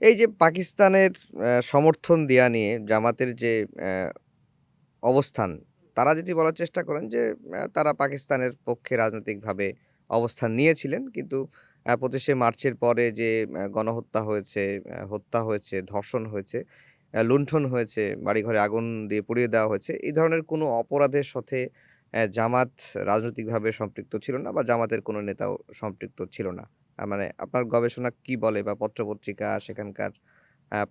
এই যে পাকিস্তানের সমর্থন দেয়া নিয়ে জামাতের যে অবস্থান, তারা যেটি বলার চেষ্টা করেন যে তারা পাকিস্তানের পক্ষে রাজনৈতিকভাবে অবস্থান নিয়েছিলেন। কিন্তু ২৫শে মার্চের পরে যে গণহত্যা হয়েছে, হত্যা হয়েছে, ধর্ষণ হয়েছে, লুণ্ঠন হয়েছে, বাড়িঘরে আগুন দিয়ে পুড়িয়ে দেওয়া হয়েছে। এই ধরনের কোনো অপরাধের সাথে জামাত রাজনৈতিকভাবে সম্পৃক্ত ছিল না বা জামাতের কোনো নেতাও সম্পৃক্ত ছিল না। মানে আপনার গবেষণা কি বলে বা পত্র-পত্রিকা সেখানকার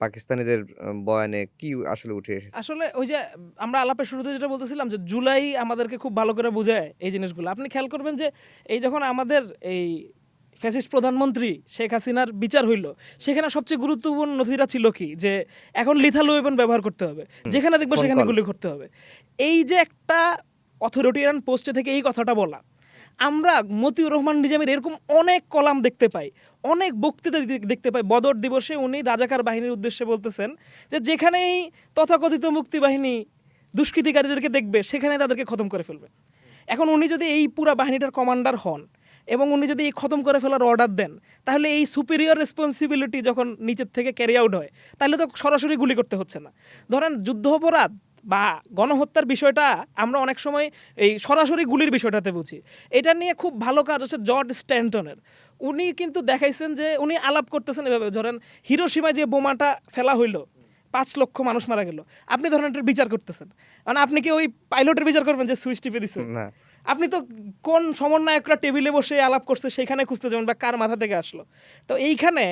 পাকিস্তানিদের বয়ানে কি আসলে উঠে এসেছে? আসলে ওই যে আমরা আলাপের শুরুতে যেটা বলতেছিলাম যে জুলাই আমাদেরকে খুব ভালো করে বোঝায় এই জিনিসগুলো। আপনি খেয়াল করবেন যে এই যখন আমাদের এই ফ্যাসিস্ট প্রধানমন্ত্রী শেখ হাসিনার বিচার হইল, সেখানে সবচেয়ে গুরুত্বপূর্ণ নথিটা ছিল কি যে এখন লিথাল ওয়েপন ব্যবহার করতে হবে, হুম, যেখানে দেখবো ফোন সেখানে কল। গুলি করতে হবে। এই যে একটা অথরিটেরিয়ান পোস্টে থেকে এই কথাটা বলা, আমরা মতিউর রহমান নিজামীর এরকম অনেক কলাম দেখতে পাই, অনেক বক্তৃতা দেখতে পাই। বদর দিবসে উনি রাজাকার বাহিনীর উদ্দেশ্যে বলতেছেন যে যেখানেই তথাকথিত মুক্তি বাহিনী দুষ্কৃতিকারীদেরকে দেখবে সেখানে তাদেরকে খতম করে ফেলবে। এখন উনি যদি এই পুরা বাহিনীটার কমান্ডার হন এবং উনি যদি এই খতম করে ফেলার অর্ডার দেন, তাহলে এই সুপিরিয়র রেসপন্সিবিলিটি যখন নিচের থেকে ক্যারি আউট হয়, তাহলে তো সরাসরি গুলি করতে হচ্ছে না। ধরেন যুদ্ধ অপরাধ বা গণহত্যার বিষয়টা আমরা অনেক সময় এই সরাসরি গুলির বিষয়টাতে বুঝি। এটা নিয়ে খুব ভালো কাজ হচ্ছে জর্জ স্ট্যান্টনের। উনি কিন্তু দেখাইছেন যে উনি আলাপ করতেছেন এভাবে, ধরেন হিরোশিমায় যে বোমাটা ফেলা হইলো, 5 লক্ষ মানুষ মারা গেল, আপনি ধরেন এটার বিচার করতেছেন, মানে আপনি কি ওই পাইলটের বিচার করবেন যে সুইচ টিপে দিছে? না। আপনি তো কোন সমন্বয়করা টেবিলে বসে আলাপ করছে সেখানে খুঁজতে যাবেন বা কার মাথা থেকে আসলো। তো এইখানে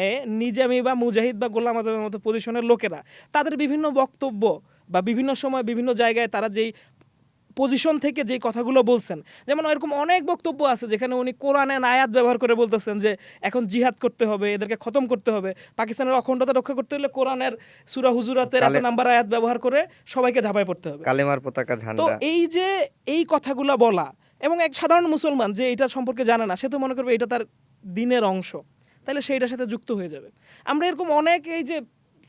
নিজামী বা মুজাহিদ বা গোলাম আজমের মতো পজিশনের লোকেরা তাদের বিভিন্ন বক্তব্য বা বিভিন্ন সময় বিভিন্ন জায়গায় তারা যেই পজিশন থেকে যে কথাগুলো বলছেন, যেমন এরকম অনেক বক্তব্য আছে যেখানে উনি কোরআনের আয়াত ব্যবহার করে বলতেছেন যে এখন জিহাদ করতে হবে, এদেরকে খতম করতে হবে, পাকিস্তানের অখণ্ডতা রক্ষা করতে হলে কোরআনের সূরা হুজুরাতের এত কালে নাম্বার আয়াত ব্যবহার করে সবাইকে ঝাঁপায় পড়তে হবে। কালেমার পতাকা তো ঝান্ডা। এই যে এই কথাগুলো বলা, এবং এক সাধারণ মুসলমান যে এটা সম্পর্কে জানে না, সে তো মনে করবে এটা তার দিনের অংশ, তাহলে সে এটার সাথে যুক্ত হয়ে যাবে। আমরা এরকম অনেক এই যে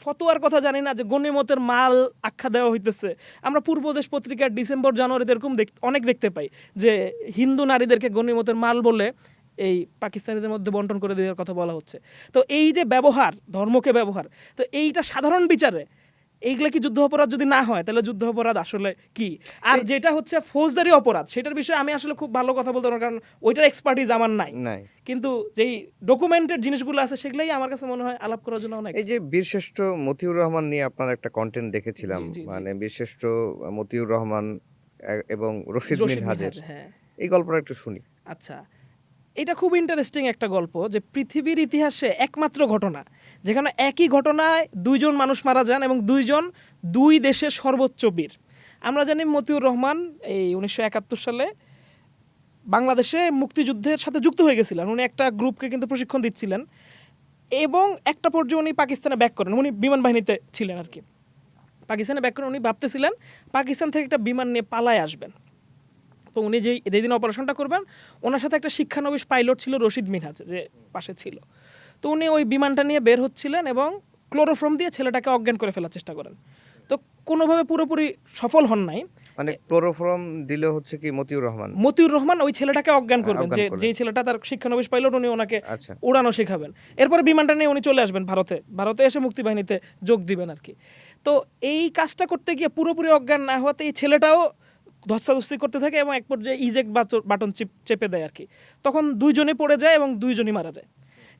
ফতোয়ার কথা জানি না যে গনিমতের মাল আখ্যা দেওয়া হইতেছে, আমরা পূর্বদেশ পত্রিকার ডিসেম্বর জানুয়ারিতে এরকম অনেক দেখতে পাই যে হিন্দু নারীদেরকে গনিমতের মাল বলে এই পাকিস্তানিদের মধ্যে বন্টন করে দেওয়ার কথা বলা হচ্ছে। তো এই যে ব্যবহার, ধর্মকে ব্যবহার, তো এইটা সাধারণ বিচারে এইগুলা কি যুদ্ধ অপরাধ যদি না হয় তাহলে যুদ্ধ অপরাধ আসলে কি? আর এই যেটা হচ্ছে ফৌজদারি অপরাধ, সেটার বিষয়ে আমি আসলে খুব ভালো কথা বলতে পারবো, কারণ ওইটার এক্সপার্টিজ আমার নাই। নাই। কিন্তু যেই ডকুমেন্টেড জিনিসগুলো আছে সেগুলাই আমার কাছে মনে হয় আলাপ করার জন্য অনেক। এই যে বীরশ্রেষ্ঠ মতিউর রহমান নিয়ে আপনার একটা কনটেন্ট দেখেছিলাম। জি জি জি। মানে বীরশ্রেষ্ঠ মতিউর রহমান এবং রশিদ রশিদ মিনহাজের মিনহাজ, হ্যাঁ। এই গল্পটা একটু শুনি। আচ্ছা, এটা খুব ইন্টারেস্টিং একটা গল্প যে পৃথিবীর ইতিহাসে একমাত্র ঘটনা যেখানে একই ঘটনায় দুইজন মানুষ মারা যান এবং দুইজন দুই দেশের সর্বোচ্চ বীর। আমরা জানি মতিউর রহমান এই 1971 সালে বাংলাদেশে মুক্তিযুদ্ধের সাথে যুক্ত হয়ে গেছিলেন। উনি একটা গ্রুপকে কিন্তু প্রশিক্ষণ দিচ্ছিলেন এবং একটা পর্যায়ে উনি পাকিস্তানে ব্যাক করেন। উনি বিমান বাহিনীতে ছিলেন আর কি। পাকিস্তানে ব্যাক করেন, উনি ভাবতেছিলেন পাকিস্তান থেকে একটা বিমান নিয়ে পালায় আসবেন। তো উনি যেদিন অপারেশনটা করবেন, ওনার সাথে একটা শিক্ষানবিশ পাইলট ছিল রশিদ মিনহাজ, যে পাশে ছিল। তো উনি ওই বিমানটা নিয়ে বের হচ্ছিলেন এবং ক্লোরোফর্ম দিয়ে ছেলেটাকে অজ্ঞান করে ফেলার চেষ্টা করেন। তো কোনোভাবে পুরোপুরি সফল হন নাই। মানে ক্লোরোফর্ম দিলে হচ্ছে কি মতিউর রহমান মতিউর রহমান ওই ছেলেটাকে অজ্ঞান করবেন, অজ্ঞান যে করলেন। যেই ছেলেটা তার শিক্ষানবিশ পাইলট, উনি ওনাকে আচ্ছা। উড়ানো শেখাবেন। এরপরে বিমানটা নিয়ে উনি চলে আসবেন ভারতে এসে মুক্তিবাহিনীতে যোগ দিবেন আর কি। তো এই কাজটা করতে গিয়ে পুরোপুরি অজ্ঞান না হওয়াতে এই ছেলেটাও ধস্তাধস্তি করতে থাকে এবং এক পর্যায়ে ইজেক্ট বাটন চেপে দেয় আর কি। তখন দুইজনে পড়ে যায় এবং দুইজনই মারা যায়।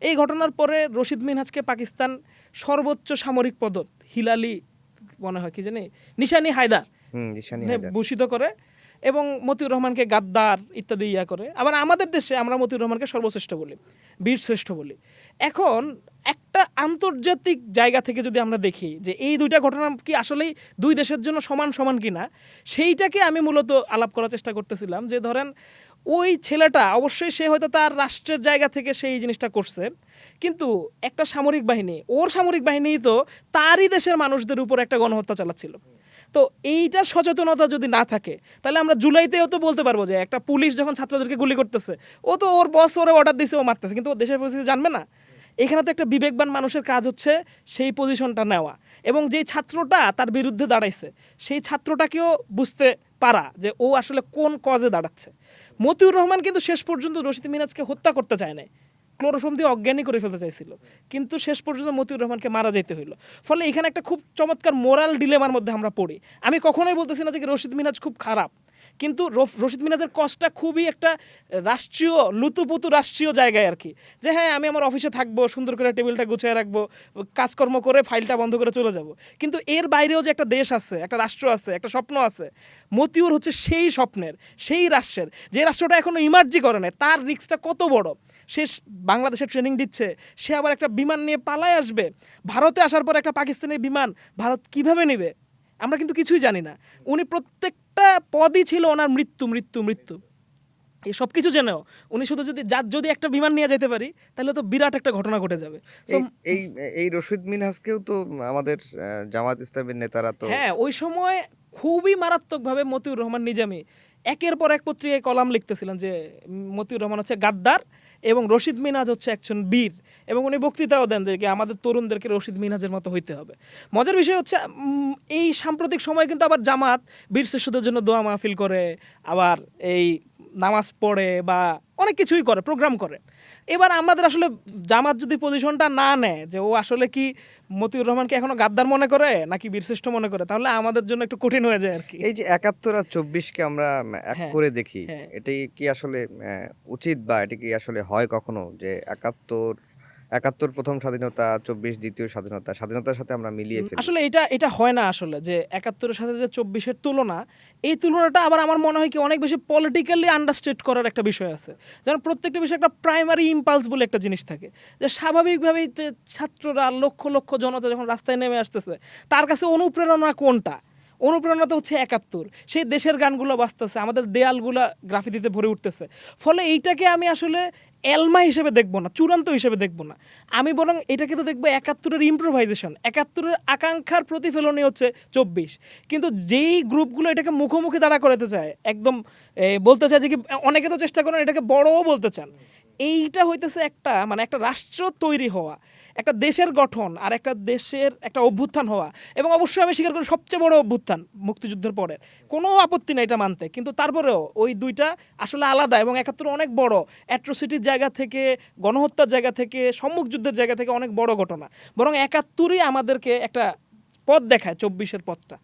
এই ঘটনার পরে রশিদ মিনহাজকে পাকিস্তান সর্বোচ্চ সামরিক পদক হিলালি, মনে হয় কি জানি, নিশানি হায়দার ঈশানী হায়দার। ভূষিত করে এবং মতিউর রহমানকে গাদ্দার ইত্যাদি করে। আবার আমাদের দেশে আমরা মতিউর রহমানকে সর্বশ্রেষ্ঠ বলি, বীর শ্রেষ্ঠ বলি। এখন একটা আন্তর্জাতিক জায়গা থেকে যদি আমরা দেখি যে এই দুইটা ঘটনা কি আসলেই দুই দেশের জন্য সমান সমান কিনা, সেইটাকে আমি মূলত আলাপ করার চেষ্টা করতেছিলাম। যে ধরেন ওই ছেলেটা অবশ্যই সে হয়তো তার রাষ্ট্রের জায়গা থেকে সেই জিনিসটা করছে, কিন্তু একটা সামরিক বাহিনী, ওর সামরিক বাহিনী তো তারই দেশের মানুষদের উপর একটা গণহত্যা চালাচ্ছিল। তো এইটার সচেতনতা যদি না থাকে, তাহলে আমরা জুলাইতেও তো বলতে পারবো যে একটা পুলিশ যখন ছাত্রদেরকে গুলি করতেছে, ও তো ওর বস ওরে অর্ডার দিছে, ও মারতেছে, কিন্তু ও দেশের পরিস্থিতি জানবে না। এখানে তো একটা বিবেকবান মানুষের কাজ হচ্ছে সেই পজিশনটা নেওয়া এবং যেই ছাত্রটা তার বিরুদ্ধে দাঁড়াইছে সেই ছাত্রটাকেও বুঝতে পারা যে ও আসলে কোন কজে দাঁড়াচ্ছে। মতিউর রহমান কিন্তু শেষ পর্যন্ত রশিদ মিনাজকে হত্যা করতে চায় না, ক্লোরোফর্ম দিয়ে অজ্ঞানী করে ফেলতে চাইছিল, কিন্তু শেষ পর্যন্ত মতিউর রহমানকে মারা যেতে হইলো। ফলে এখানে একটা খুব চমৎকার মোরাল ডিলেমার মধ্যে আমরা পড়ি। আমি কখনোই বলতেছি না যে রশিদ মিনহাজ খুব খারাপ, কিন্তু রশিদ মিনহাজের কষ্টটা খুবই একটা রাষ্ট্রীয় লুতুপুতু রাষ্ট্রীয় জায়গায় আর কি, যে হ্যাঁ আমি আমার অফিসে থাকবো, সুন্দর করে টেবিলটা গুছিয়ে রাখবো, কাজকর্ম করে ফাইলটা বন্ধ করে চলে যাব, কিন্তু এর বাইরেও যে একটা দেশ আছে, একটা রাষ্ট্র আছে, একটা স্বপ্ন আছে। মতিউর হচ্ছে সেই স্বপ্নের, সেই রাষ্ট্রের, যে রাষ্ট্রটা এখনো ইমার্জি করে না, তার রিস্কটা কত বড়। সে বাংলাদেশে ট্রেনিং দিচ্ছে, সে আবার একটা বিমান নিয়ে পালায় আসবে, ভারতে আসার পর একটা পাকিস্তানের বিমান ভারত কিভাবে নেবে আমরা কিন্তু কিছুই জানি না। উনি প্রত্যেকটা পদই ছিল ওনার মৃত্যু মৃত্যু মৃত্যু, এই সব কিছু জেনেও উনি শুধু যদি একটা বিমান নিয়ে যেতে পারি, তাহলে তো বিরাট একটা ঘটনা ঘটে যাবে। So, এই এই এই রশিদ মিনহাজকেও তো আমাদের জামাত ইসলামের নেতারা তো হ্যাঁ ওই সময় খুবই মারাত্মকভাবে মতিউর রহমান নিজামী একের পর এক পত্রিকায় কলাম লিখতেছিলেন যে মতিউর রহমান হচ্ছে গাদ্দার এবং রশিদ মিনহাজ হচ্ছে একজন বীর, এবং উনি বক্তৃতাও দেন যে কি আমাদের তরুণদেরকে রশিদ মিনহাজের মতো হইতে হবে। মজার বিষয় হচ্ছে এই সাম্প্রতিক সময়ে কিন্তু আবার জামাত বীর শিশুদের জন্য দোয়া মাহফিল করে, আবার এই নামাজ পড়ে বা অনেক কিছুই করে, প্রোগ্রাম করে। এবার আমাদের আসলে জামাত যদি পজিশনটা না নেয় যে ও আসলে কি মতিউর রহমানকে এখনো গাদ্দার মনে করে নাকি বীরশ্রেষ্ঠ মনে করে, তাহলে আমাদের জন্য একটু কঠিন হয়ে যায় আর কি। এই যে ৭১ আর ২৪কে আমরা এক হ্যাঁ, করে দেখি, হ্যাঁ। এটাই কি আসলে উচিত, বা এটা কি আসলে হয় কখনো যে ৭১ প্রথম স্বাধীনতা, ২৪ দ্বিতীয় স্বাধীনতা, স্বাধীনতার সাথে আমরা মিলিয়ে ফেলি? আসলে এটা হয় না আসলে, যে ৭১-এর সাথে যে ২৪-এর তুলনা, এই তুলনাটা আবার আমার মনে হয় কি অনেক বেশি পলিটিক্যালি আন্ডারস্ট্যান্ড করার একটা বিষয় আছে। যেমন প্রত্যেকটা বিষয় একটা প্রাইমারি ইম্পালস বলে একটা জিনিস থাকে, যে স্বাভাবিকভাবেই যে ছাত্ররা লক্ষ লক্ষ জনতা যখন রাস্তায় নেমে আসতেছে, তার কাছে অনুপ্রেরণা কোনটা? অনুপ্রেরণা তো হচ্ছে ৭১, সেই দেশের গানগুলো বাজতেছে, আমাদের দেয়ালগুলো গ্রাফিতিতে ভরে উঠতেছে। ফলে এইটাকে আমি আসলে এলমা হিসেবে দেখবো না, চূড়ান্ত হিসেবে দেখবো না, আমি বরং এটাকে তো দেখবো ৭১-এর ইম্প্রোভাইজেশন, ৭১-এর আকাঙ্ক্ষার প্রতিফলনই হচ্ছে ২৪। কিন্তু যেই গ্রুপগুলো এটাকে মুখোমুখি দাঁড়া করাতে চায়, একদম বলতে চায় যে কি, অনেকে তো চেষ্টা করেন এটাকে বড়ও বলতে চান, এইটা হইতেছে একটা মানে একটা রাষ্ট্র তৈরি হওয়া, একটা দেশের গঠন, আর একটা দেশের একটা অভ্যুত্থান হওয়া। এবং অবশ্যই আমি স্বীকার করি সবচেয়ে বড় অভ্যুত্থান মুক্তিযুদ্ধের পরে, কোনো আপত্তি নেই এটা মানতে, কিন্তু তারপরেও ওই দুইটা আসলে আলাদা, এবং ৭১ অনেক বড় অ্যাট্রোসিটির জায়গা থেকে, গণহত্যার জায়গা থেকে, সম্মুখ যুদ্ধের জায়গা থেকে অনেক বড় ঘটনা। বরং ৭১-ই আমাদেরকে একটা পথ দেখায় ২৪-এর পথটা।